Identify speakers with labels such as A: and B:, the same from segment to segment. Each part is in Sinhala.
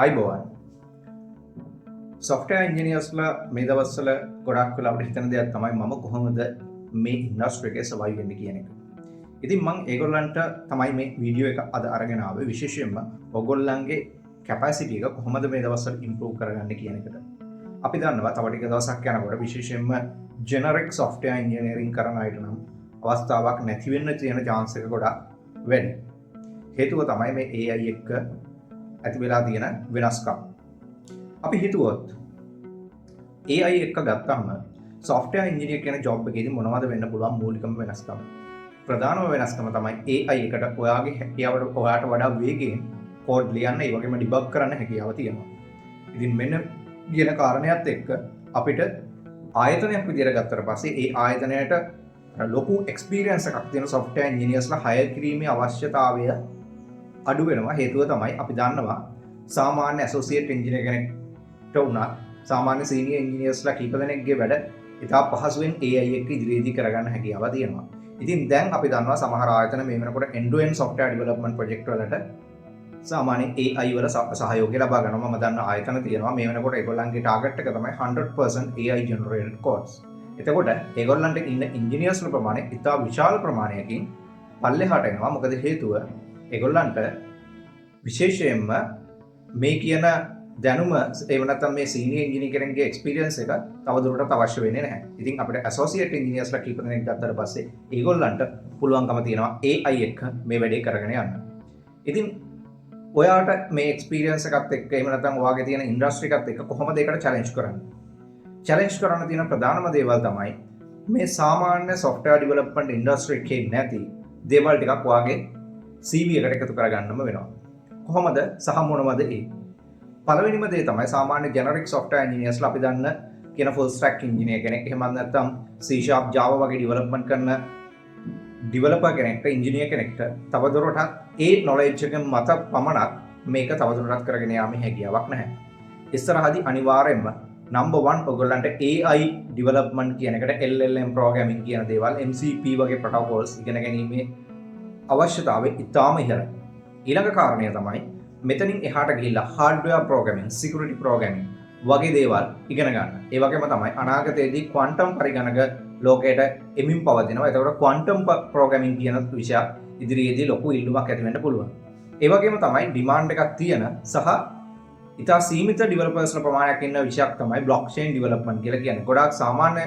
A: අයිබෝවන් සොෆ්ට්වෙයාර් ඉන්ජිනියර්ස්ලා මේ දවස්වල ගොඩක් වෙලා අපිට හිතන දෙයක් තමයි මම කොහොමද මේ ඉන්ඩස්ට්‍රි එකේ සර්වයිව් වෙන්නේ කියන එක. ඉතින් මම ඒගොල්ලන්ට තමයි මේ වීඩියෝ එක අද අරගෙන ආවේ විශේෂයෙන්ම ඔයගොල්ලන්ගේ කැපැසිටි එක කොහොමද මේ දවස්වල ඉම්ප්‍රූව් කරගන්නේ කියන එකට. අපි දන්නවා තව ටික දවසක් යනකොට විශේෂයෙන්ම ජෙනරික් සොෆ්ට්වෙයාර් ඉන්ජිනියරින් කරන අයට නම් අවස්ථාවක් නැති වෙන්න තියෙන chance එක ගොඩක් වැඩි. හේතුව තමයි මේ AI එක්ක ඇති වෙලා තියෙන වෙනස්කම්. අපි හිතුවොත් AI එක්ක ගත්තම software engineer කියන job එකේදී මොනවද වෙන්න පුළුවන් මූලිකම වෙනස්කම්? ප්‍රධානම වෙනස්කම තමයි AI එකට ඔයාගේ හැකියාවට ඔයාට වඩා වේගයෙන් කෝඩ් ලියන්න ඒ වගේම ඩිබග් කරන්න හැකියාව තියෙනවා. ඉතින් මෙන්න කියන කාරණයක් එක්ක අපිට ආයතනයක් විදියට ගත්තට පස්සේ ඒ ආයතනයට ලොකු එක්ස්පීරියන්ස් එකක් තියෙන software engineersලා hire කිරීමේ අවශ්‍යතාවය අඩු වෙනවා. හේතුව තමයි අපි දන්නවා සාමාන්‍ය ඇසෝසියේට් එන්ජිනියර් කෙනෙක්ට උනත් සාමාන්‍ය සීනියර් එන්ජිනියර්ස්ලා කීප දෙනෙක්ගේ වැඩ ඉතා පහසුවෙන් AI එක්ක ඉදිරියේදී කරගන්න හැකියාව තියෙනවා. ඉතින් දැන් අපි දන්නවා සමහර ආයතන මේ වෙනකොට end to end software development project වලට සාමාන්‍ය AI වල සහයෝගය ලබා ගන්නවා. මම දන්න ආයතන තියෙනවා මේ වෙනකොට ඒගොල්ලන්ගේ ටාගට් එක තමයි 100% AI generated codes. එතකොට ඒගොල්ලන්ට ඉන්න එන්ජිනියර්ස්ලා ප්‍රමාණය ඉතා විශාල ප්‍රමාණයකින් පල්ලෙහාට එනවා. මොකද හේතුව ඒගොල්ලන්ට විශේෂයෙන්ම මේ කියන දැනුම එහෙම නැත්නම් මේ සීනියර් එන්ජිනියර් කෙනෙක්ගේ එක්ස්පීරියන්ස් එක තවදුරටත් අවශ්‍ය වෙන්නේ නැහැ. ඉතින් අපිට ඇසෝසියේට් එන්ජිනියර්ස්ලා කීප දෙනෙක් ගත්තට පස්සේ ඒගොල්ලන්ට පුළුවන්කම තියෙනවා AI එක්ක මේ වැඩේ කරගෙන යන්න. ඉතින් ඔයාට මේ එක්ස්පීරියන්ස් එකත් එක්ක එහෙම නැත්නම් ඔයාගේ තියෙන ඉන්ඩස්ට්‍රි එකත් එක්ක කොහොමද ඒකට චැලෙන්ජ් කරන්නේ? චැලෙන්ජ් කරන්න තියෙන ප්‍රධානම දේවල් තමයි මේ සාමාන්‍ය software development industry එකේ නැති දේවල් ටිකක් ඔයාගේ CV එකට එකතු කරගන්නම වෙනවා. කොහොමද සහ මොනවද ඒ? පළවෙනිම දේ තමයි සාමාන්‍ය ජෙනරික් software engineersලා අපි දන්න කියන full stack engineer කෙනෙක් එහෙම නැත්නම් C# Java වගේ development කරන developer කෙනෙක්ට engineer කෙනෙක්ට තවදුරටත් ඒ knowledge එක මත පමණක් මේක තවදුරටත් කරගෙන යාමේ හැකියාවක් නැහැ. ඉස්සරහදී අනිවාර්යයෙන්ම number 1 ඔයගොල්ලන්ට AI development කියන එකට LLM programming කියන දේවල් MCP වගේ protocols ඉගෙන ගැනීමේ අවශ්‍යතාවය ඉතාම ඉහළයි. ඊළඟ කාරණය තමයි මෙතනින් එහාට ගිහිල්ලා hardware programming, security programming වගේ දේවල් ඉගෙන ගන්න. ඒ වගේම තමයි අනාගතයේදී quantum පරිගණක ලෝකයට එමින් පවතිනවා. ඒතකොට quantum programming කියන විෂය ඉදිරියේදී ලොකු ඉල්ලුමක් ඇති වෙන්න පුළුවන්. ඒ වගේම තමයි demand එකක් තියෙන සහ ඉතා සීමිත developers ප්‍රමාණයක් ඉන්න විෂයක් තමයි blockchain development කියලා කියන්නේ. ගොඩාක් සාමාන්‍ය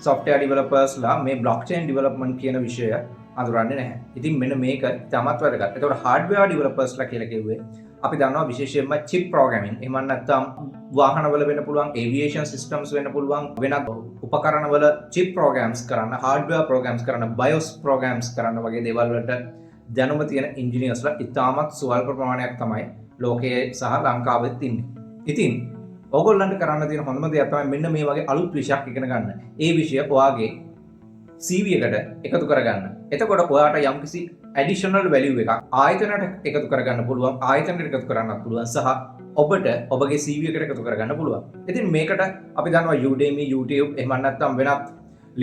A: software developers මේ blockchain development කියන විෂය අඳුරන්නේ නැහැ. ඉතින් මෙන්න මේක තමත් වැදගත්. ඒතකොට hardware developers කියලා කිව්වේ අපි දන්නවා විශේෂයෙන්ම chip programming එහෙම නැත්නම් වාහනවල වෙන්න පුළුවන් aviation systems වෙන්න පුළුවන් වෙනත් උපකරණවල chip programs කරන්න, hardware programs කරන්න, BIOS programs කරන්න වගේ දේවල් වලට දැනුම තියෙන engineersලා ඉතාමත් ස්වල්ප ප්‍රමාණයක් තමයි ලෝකයේ සහ ලංකාවෙත් ඉන්නේ. ඉතින් ඕගොල්ලන්ට කරන්න තියෙන හොඳම දේ තමයි මෙන්න මේ වගේ අලුත් විෂයක් ඉගෙන ගන්න. ඒ විෂය ඔයාගේ CV එකට එකතු කරගන්න. එතකොට ඔයාට යම්කිසි additional value එකක් ආයතනයට එකතු කරගන්න පුළුවන්, ආයතනයට එකතු කරන්නත් පුළුවන් සහ ඔබට ඔබගේ CV එකට එකතු කරගන්න පුළුවන්. ඉතින් මේකට අපි දන්නවා Udemy, YouTube එහෙම නැත්නම් වෙනත්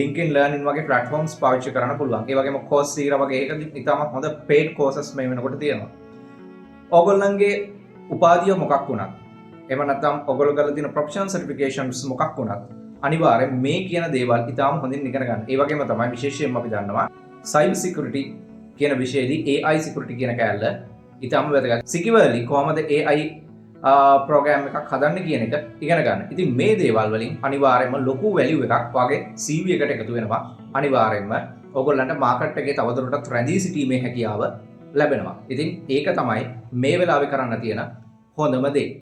A: LinkedIn Learning වගේ platforms පාවිච්චි කරන්න පුළුවන්. ඒ වගේම Coursera වගේ ඒකදී ඉතාමත් හොඳ paid courses මේ වෙනකොට තියෙනවා. ඕගොල්ලන්ගේ උපාධිය මොකක් වුණත් එහෙම නැත්නම් ඔයගොල්ලෝ කරලා තියෙන professional certifications මොකක් වුණත් අනිවාර්යෙන් මේ කියන දේවල් ඉතාම හොඳින් ඉගෙන ගන්න. ඒ වගේම තමයි විශේෂයෙන්ම අපි දන්නවා cyber security කියන විෂයේදී AI security කියන කැලල ඉතාම වැදගත්. securely කොහොමද AI program එකක් හදන්නේ කියන එක ඉගෙන ගන්න. ඉතින් මේ දේවල් වලින් අනිවාර්යයෙන්ම ලොකු value එකක් වගේ CV එකට එකතු වෙනවා. අනිවාර්යයෙන්ම ඔයගොල්ලන්ට market එකේ තවදුරටත් රැඳී සිටීමේ හැකියාව ලැබෙනවා. ඉතින් ඒක තමයි මේ වෙලාවේ කරන්න තියෙන හොඳම දේ.